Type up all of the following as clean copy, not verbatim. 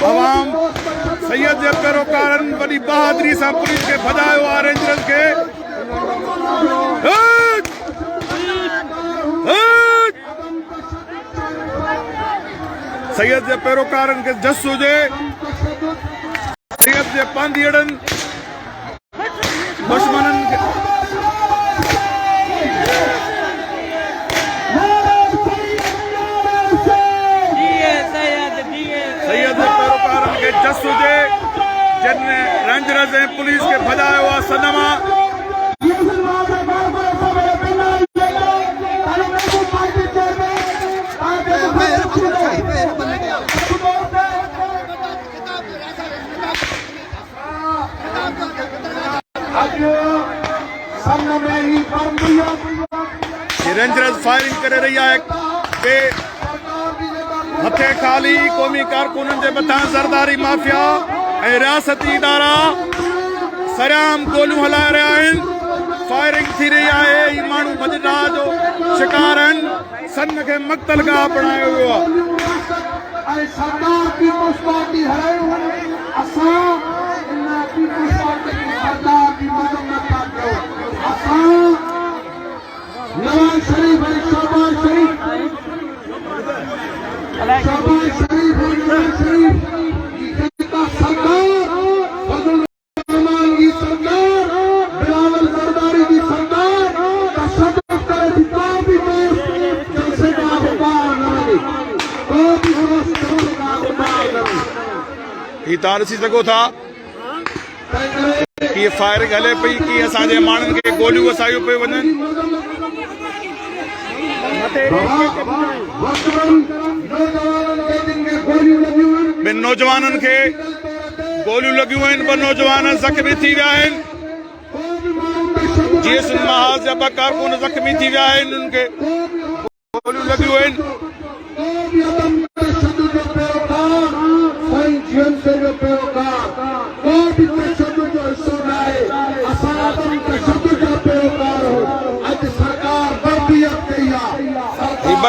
आवाम सैयद जे पैरोकारन वॾी बहादुरी सां पुलिस खे भॼायो आहे रेंजरनि खे। सैयद जे पैरोकारन खे जस हुजे, सैयद जे पांधीअड़नि दुश्मननि खे जस हुजे जिन रेंजर्स ऐं पुलिस खे भॼायो आहे सनमा। रेंजर्स फायरिंग करे रही है कि हथे खाली क़ौमी कारकुननि जे मथां ज़रदारी माफ़िया ऐं रियासती इदारा सरियाम गोलियूं हलाए रहिया आहिनि। फायरिंग थी रही आहे, ही माण्हू भॼड़ा जो शिकार आहिनि। सन खे मक़तल गाह बणायो वियो आहे। तव्हां ॾिसी सघो था कि फायरिंग हले पई कि असांजे माण्हुनि खे गोलियूं वसायूं पियूं वञनि। ॿिनि नौजवाननि खे गोलियूं लॻियूं आहिनि। ॿ नौजवान ज़ख़्मी थी विया आहिनि। GS महाज जा 2 कारकुन ज़ख़्मी थी विया आहिनि। उन्हनि खे गोलियूं लॻियूं आहिनि।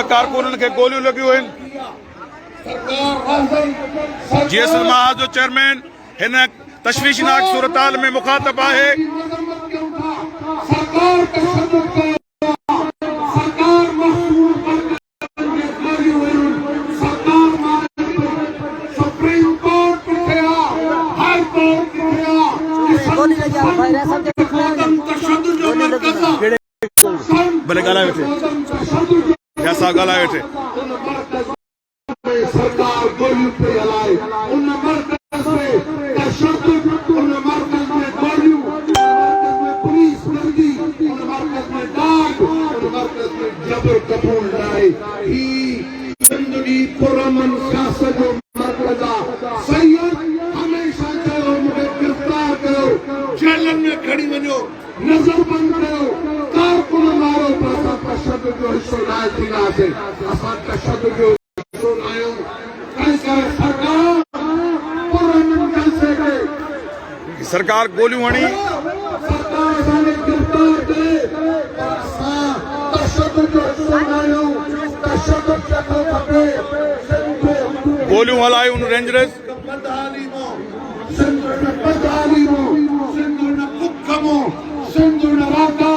कारकुननि खे गोलियूं लॻियूं आहिनि। GS महाज जो चेयरमैन हिन तशवीशनाक सूरताल में मुखातब आहे। भले ॻाल्हाए वेठे साहब ॻाल्हाए वेठे। सरकार गोलियूं पई हलाए उन मर्कज़ में तशद्दुद, उन मर्कज़ में गोलियूं, उन मर्कज़ में पुलिस वर्दी, उन मर्कज़ में डाक, उन मर्कज़ में जबर कपूर लाए। ही सिंधुनी पुरमन सियासत जो मर्कज़ आहे। सैयद हमेशा चयो मूंखे गिरफ़्तार कयो, जेलनि में खणी वञो, नज़रबंद कयो, कारकुन मारो, पर असां तशद्दुद जो हिस्सो न थींदासीं। असां तशद्दुद जो हिस्सो न आहियूं। सरकार गोलियूं हणी गोलियूं हलायूं रेंजर्स। सिंधु न बुख मो, सिंधु न राता